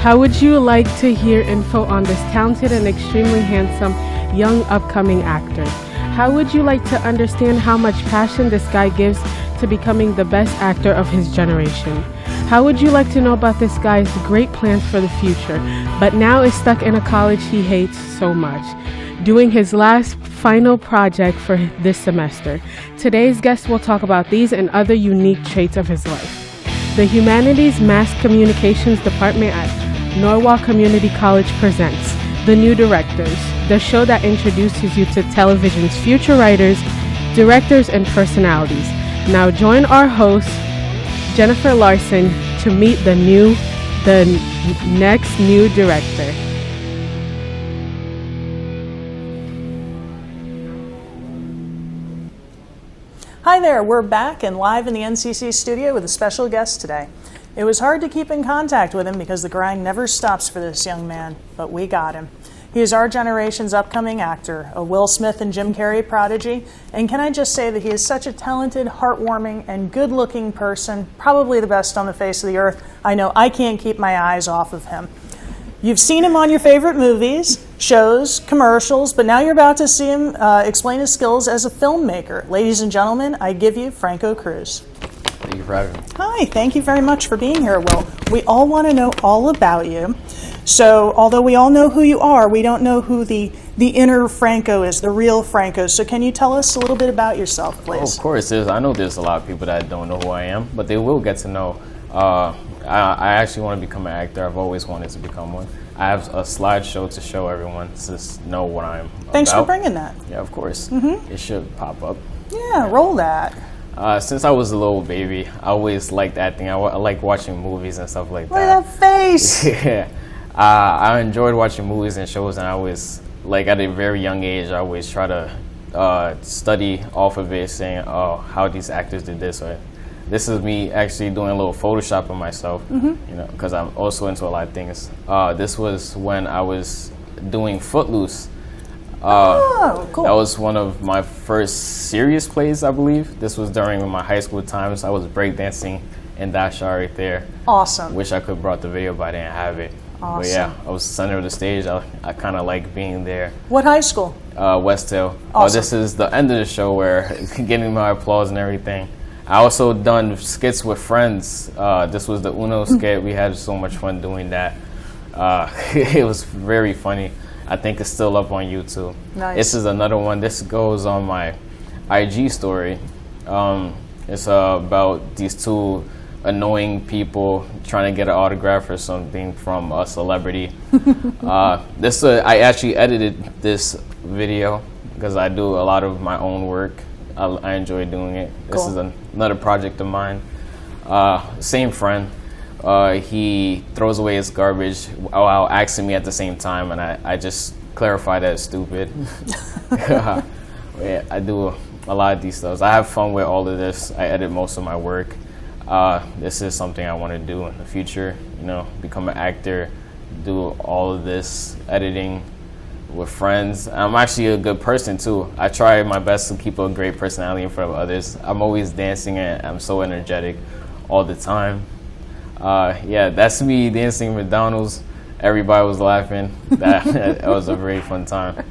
How would you like to hear info on this talented and extremely handsome young upcoming actor? How would you like to understand how much passion this guy gives to becoming the best actor of his generation? How would you like to know about this guy's great plans for the future, but now is stuck in a college he hates so much, doing his last final project for this semester? Today's guest will talk about these and other unique traits of his life. The Humanities Mass Communications Department at Norwalk Community College presents The New Directors, the show that introduces you to television's future writers, directors, and personalities. Now join our host, Jennifer Larson, to meet the next new director. Hi there, we're back and live in the NCC studio with a special guest today. It was hard to keep in contact with him because the grind never stops for this young man, but we got him. He is our generation's upcoming actor, a Will Smith and Jim Carrey prodigy, and can I just say that he is such a talented, heartwarming, and good-looking person, probably the best on the face of the earth. I know I can't keep my eyes off of him. You've seen him on your favorite movies, shows, commercials, but now you're about to see him explain his skills as a filmmaker. Ladies and gentlemen, I give you Franco Cruz. Thank you for having me. Hi, thank you very much for being here, Will. We all want to know all about you. So, although we all know who you are, we don't know who the inner Franco is, the real Franco. So can you tell us a little bit about yourself, please? Oh, of course. I know there's a lot of people that don't know who I am, but they will get to know. I actually want to become an actor. I've always wanted to become one. I have a slideshow to show everyone to know what I'm Thanks about. for bringing that. Yeah, of course. It should pop up. Yeah, roll that. Since I was a little baby, I always liked acting. I like watching movies and stuff like Look at that face! Yeah. I enjoyed watching movies and shows, and I always, like at a very young age, I always try to study off of it, saying, oh, how these actors did this. Or this is me actually doing a little Photoshop of myself, you know, because I'm also into a lot of things. This was when I was doing Footloose. Cool. That was one of my first serious plays, I believe. This was during my high school times. I was breakdancing in that shot right there. Awesome. Wish I could have brought the video, but I didn't have it. Awesome. But yeah, I was center of the stage. I kind of like being there. What high school? West Hill. Awesome. This is the end of the show where getting my applause and everything. I also done skits with friends. This was the Uno skit. We had so much fun doing that. It was very funny. I think it's still up on YouTube. Nice. This is another one. This goes on my IG story. It's about these two annoying people trying to get an autograph or something from a celebrity. I actually edited this video because I do a lot of my own work. I enjoy doing it. This is another project of mine. Same friend. He throws away his garbage while asking me at the same time, and I just clarify that it's stupid. Yeah, I do a lot of these stuff. I have fun with all of this. I edit most of my work. This is something I want to do in the future, you know, become an actor, do all of this editing with friends. I'm actually a good person too. I try my best to keep a great personality in front of others. I'm always dancing and I'm so energetic all the time. Yeah, that's me dancing at McDonald's. Everybody was laughing. That was a very fun time.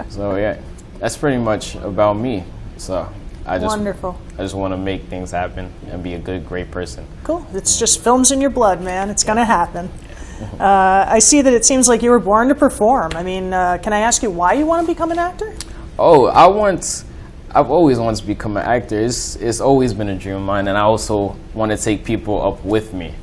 So yeah, that's pretty much about me. So Wonderful. I just want to make things happen and be a good, great person. Cool. It's just films in your blood, man. It's going to happen. I see that it seems like you were born to perform. I mean, can I ask you why you want to become an actor? Oh, I've always wanted to become an actor. It's always been a dream of mine, and I also want to take people up with me.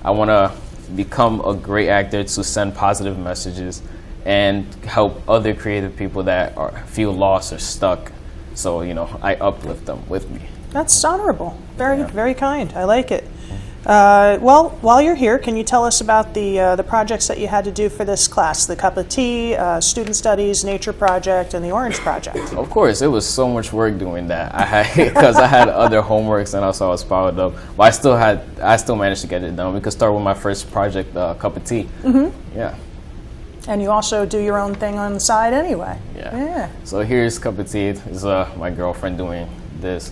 I want to become a great actor to send positive messages and help other creative people that feel lost or stuck. So, you know, I uplift them with me. That's honorable. Very kind. I like it. Well, while you're here, can you tell us about the projects that you had to do for this class? The Cup of Tea, Student Studies, Nature Project, and the Orange Project. Of course, it was so much work doing that. Because I had other homeworks and also I was piled up. But I still managed to get it done. We could start with my first project, Cup of Tea. Yeah. And you also do your own thing on the side anyway. Yeah. So here's Cup of Tea. This is my girlfriend doing this.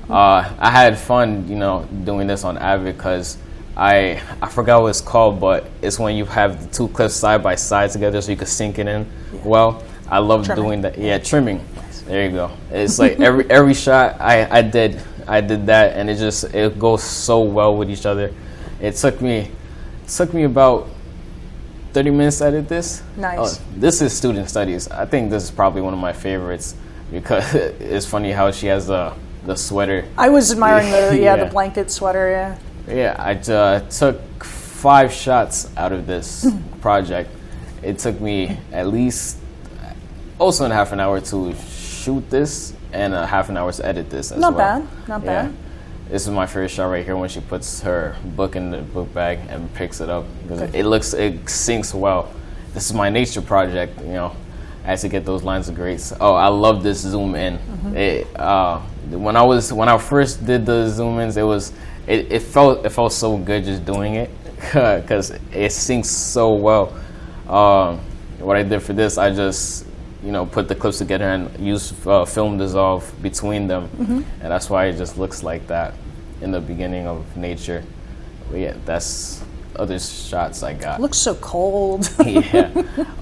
I had fun, you know, doing this on Avid because I forgot what it's called, but it's when you have the two clips side by side together so you can sink it in. Yeah. Well, I love doing that. Yeah, trimming. There you go. It's like every shot I did that, and it goes so well with each other. It took me about 30 minutes to edit this. Nice. This is student studies. I think this is probably one of my favorites because it's funny how she has the sweater. I was admiring the blanket sweater. Yeah. Yeah, I took 5 shots out of this project. It took me at least also half an hour to shoot this and a half an hour to edit this as well. Not bad. This is my favorite shot right here when she puts her book in the book bag and picks it up because it syncs well. This is my nature project, you know. I had to get those lines of grace. Oh, I love this zoom in. When I first did the zoom ins, it felt so good just doing it because it syncs so well. What I did for this, I just put the clips together and use film dissolve between them, and that's why it just looks like that in the beginning of nature. But yeah, that's other shots I got. Looks so cold. Yeah,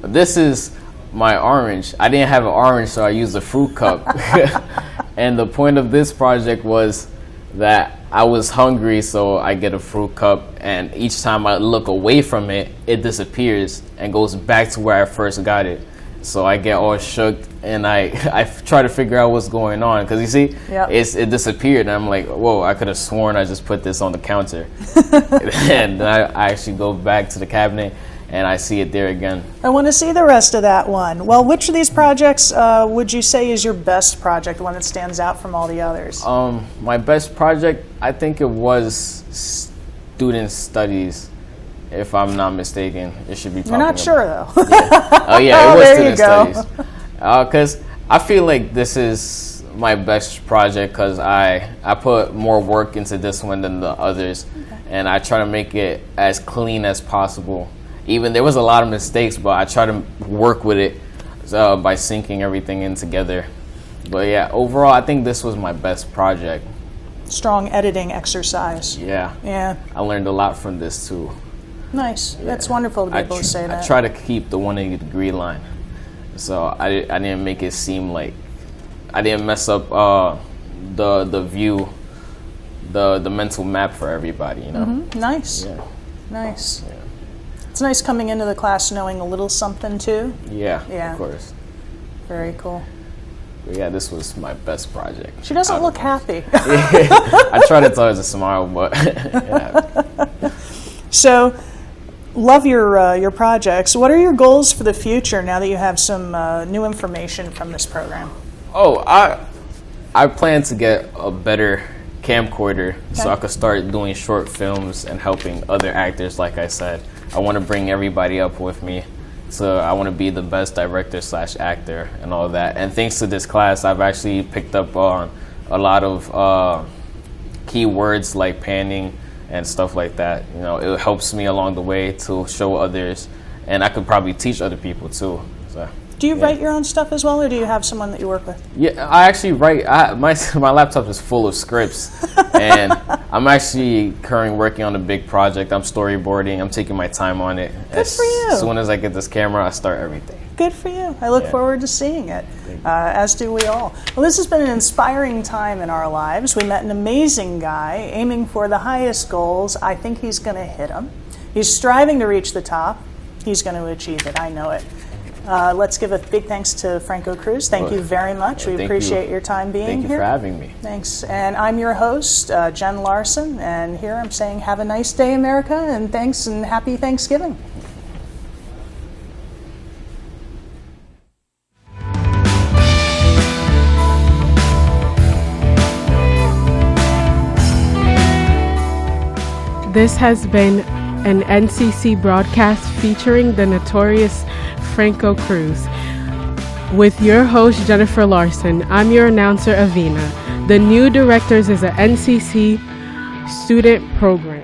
this is my orange. I didn't have an orange, so I used a fruit cup. And the point of this project was that I was hungry, so I get a fruit cup, and each time I look away from it, it disappears and goes back to where I first got it. So I get all shook, and I try to figure out what's going on, because you see, it disappeared, and I'm like, whoa, I could have sworn I just put this on the counter. And I actually go back to the cabinet, and I see it there again. I want to see the rest of that one. Well, which of these projects would you say is your best project, the one that stands out from all the others? My best project, I think it was student studies. If I'm not mistaken, it should be. You're not sure though. Yeah. Oh yeah, it was student studies. Because I feel like this is my best project because I put more work into this one than the others, and I try to make it as clean as possible. Even there was a lot of mistakes, but I try to work with it by syncing everything in together. But yeah, overall, I think this was my best project. Strong editing exercise. Yeah. I learned a lot from this too. Nice. Yeah. That's wonderful to be able to say that. I try to keep the 180-degree line, so I didn't make it seem like I didn't mess up the view, the mental map for everybody. Nice. Yeah. Nice. Yeah. It's nice coming into the class knowing a little something too. Yeah. Of course. Very cool. But yeah, this was my best project. She doesn't look happy. I try to tell her to smile, but yeah. So. Love your projects. What are your goals for the future now that you have some new information from this program? Oh, I plan to get a better camcorder so I could start doing short films and helping other actors. Like I said, I want to bring everybody up with me. So I want to be the best director/actor and all that. And thanks to this class, I've actually picked up on a lot of key words like panning and stuff like that. It helps me along the way to show others, and I could probably teach other people too. So, do you write your own stuff as well, or do you have someone that you work with? Yeah, I actually write. My laptop is full of scripts, and I'm actually currently working on a big project. I'm storyboarding. I'm taking my time on it. Good for you. As soon as I get this camera, I start everything. Good for you. I look forward to seeing it, as do we all. Well, this has been an inspiring time in our lives. We met an amazing guy aiming for the highest goals. I think he's going to hit them. He's striving to reach the top. He's going to achieve it. I know it. Let's give a big thanks to Franco Cruz. Thank you very much. We appreciate your time being here. Thank you for having me. Thanks. And I'm your host, Jen Larson, and here I'm saying have a nice day, America, and thanks and happy Thanksgiving. This has been an NCC broadcast featuring the notorious Franco Cruz. With your host, Jennifer Larson, I'm your announcer, Avina. The New Directors is an NCC student program.